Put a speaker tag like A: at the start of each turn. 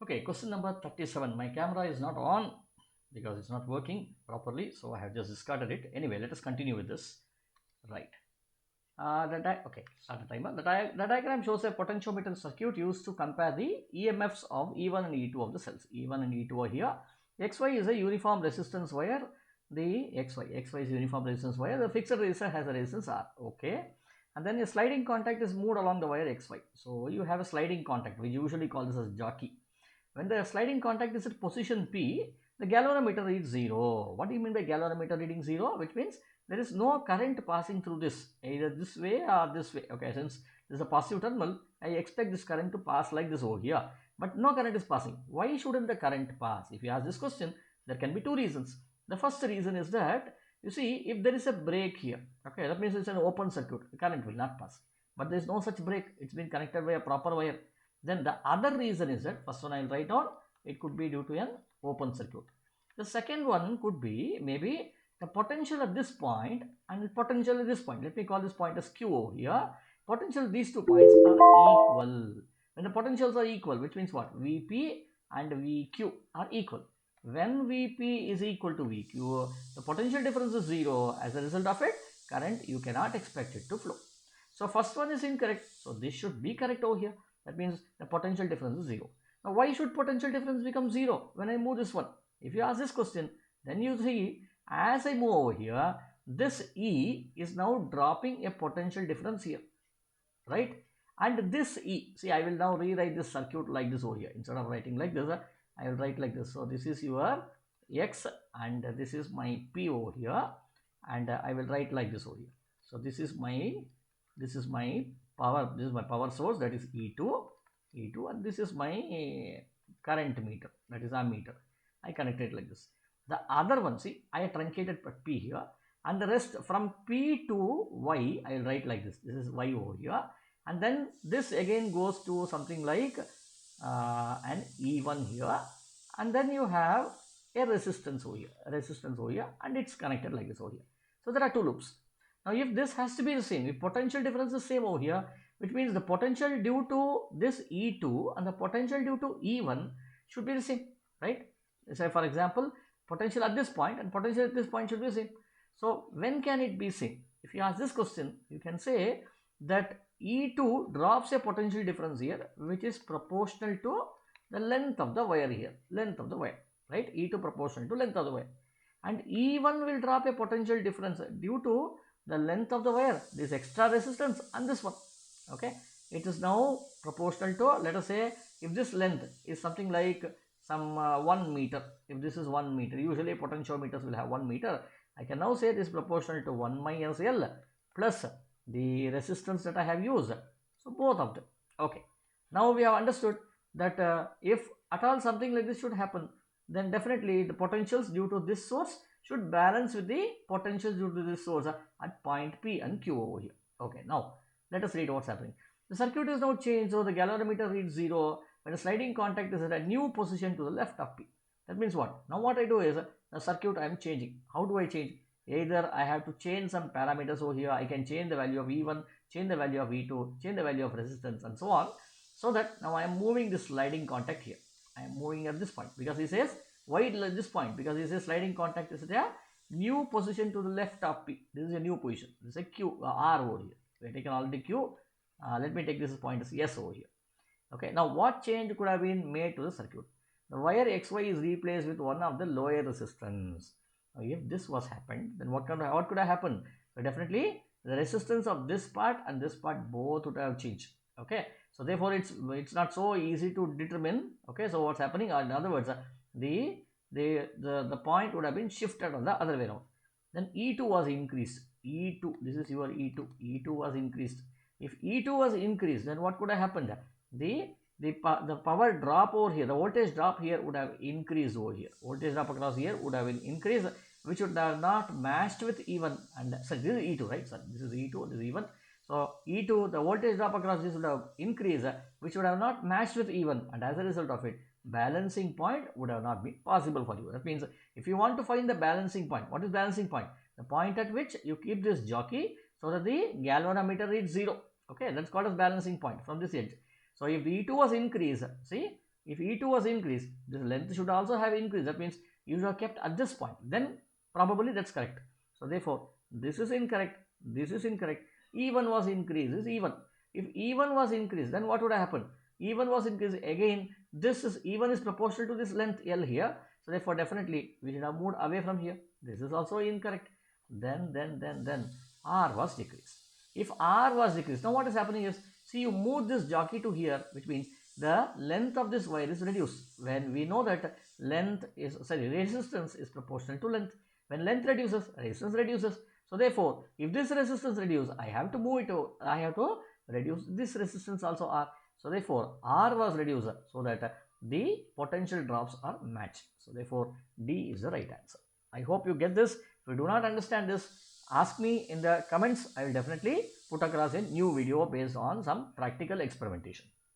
A: Okay, question number 37. My camera is not on because it's not working properly, so I have just discarded it. Anyway, let us continue with this. Right. Okay, start the timer. The diagram shows a potentiometer circuit used to compare the EMFs of E1 and E2 of the cells. E1 and E2 are here. XY is a uniform resistance wire. The XY is uniform resistance wire. The fixed resistor has a resistance R. Okay. And then a sliding contact is moved along the wire XY. So you have a sliding contact. We usually call this as jockey. When the sliding contact is at position P, the galvanometer reads 0. What do you mean by galvanometer reading 0? Which means there is no current passing through this, either this way or this way. Okay, since this is a positive terminal, I expect this current to pass like this over here. But no current is passing. Why shouldn't the current pass? If you ask this question, there can be two reasons. The first reason is that, you see, if there is a break here, okay, that means it's an open circuit, the current will not pass. But there is no such break. It's been connected by a proper wire. Then the other reason is that, first one I will write down, it could be due to an open circuit. The second one could be maybe the potential at this point and the potential at this point. Let me call this point as Q over here. Potential these 2 points are equal. When the potentials are equal, which means what? Vp and Vq are equal. When Vp is equal to Vq, the potential difference is 0. As a result of it, current you cannot expect it to flow. So first one is incorrect. So this should be correct over here. That means the potential difference is 0. Now why should potential difference become 0 when I move this one? If you ask this question, then you see as I move over here, this E is now dropping a potential difference here, right? And this E, see, I will now rewrite this circuit like this over here. Instead of writing like this, I will write like this. So this is your X and this is my P over here, and I will write like this over here. So this is my power, this is my power source, that is E2, and this is my current meter, that is ammeter. I connected like this. The other one, see, I truncated P here, and the rest from P to Y, I will write like this. This is Y over here, and then this again goes to something like an E1 here, and then you have a resistance over here, and it's connected like this over here. So there are two loops. Now if this has to be the same, if potential difference is same over here, which means the potential due to this E2 and the potential due to E1 should be the same, right? Say for example, potential at this point and potential at this point should be the same. So when can it be same? If you ask this question, you can say that E2 drops a potential difference here, which is proportional to the length of the wire here, right? E2 proportional to length of the wire. And E1 will drop a potential difference due to the length of the wire, this extra resistance and this one, okay? It is now proportional to, let us say, if this length is something like some 1 meter, if this is 1 meter, usually potentiometers will have 1 meter, I can now say this is proportional to 1 minus L plus the resistance that I have used. So both of them, okay. Now we have understood that if at all something like this should happen, then definitely the potentials due to this source should balance with the potentials due to this source at point P and Q over here. Okay, now let us read what's happening. The circuit is now changed, so the galvanometer reads 0 when the sliding contact is at a new position to the left of P. That means what? Now what I do is the circuit I am changing. How do I change? Either I have to change some parameters over here. I can change the value of E1, change the value of E2, change the value of resistance and so on. So that now I am moving this sliding contact here. I am moving at this point because he says why at this point, because he says sliding contact is at a new position to the left of P. This is a new position. This is a Q, R over here. We have taken already Q. Let me take this point as S over here. Okay, now what change could have been made to the circuit? The wire XY is replaced with one of the lower resistance. Now if this was happened, then what could have happened? So definitely the resistance of this part and this part both would have changed. Okay, so therefore it's not so easy to determine. Okay, so what's happening? In other words, the point would have been shifted on the other way around. Then E2 was increased. E2, this is your E2. E2 was increased. If E2 was increased, then what could have happened? The power drop over here, the voltage drop here would have increased over here. Voltage drop across here would have been increased, which would have not matched with E1. And sorry, this is E2, right? Sorry, this is E2, this is E1. So E2, the voltage drop across this would have increased, which would have not matched with E1, and as a result of it, balancing point would have not been possible for you. That means if you want to find the balancing point, what is balancing point? The point at which you keep this jockey so that the galvanometer reads 0. Okay, that's called as balancing point from this edge. So if the E2 was increased, see, if E2 was increased, this length should also have increased. That means you should have kept at this point. Then probably that's correct. So therefore, this is incorrect. This is incorrect. E1 was increased. This is E1. If E1 was increased, then what would have happened? E1 was increased. Again, this is E1 is proportional to this length L here. So therefore, definitely we should have moved away from here. This is also incorrect. Then R was decreased. If R was decreased, now what is happening is, see, you move this jockey to here, which means the length of this wire is reduced. When we know that resistance is proportional to length. When length reduces, resistance reduces. So therefore, if this resistance reduces, I have to move it to, I have to reduce this resistance also R. So therefore, R was reduced so that the potential drops are matched. So therefore, D is the right answer. I hope you get this. If you do not understand this, ask me in the comments. I will definitely put across a new video based on some practical experimentation.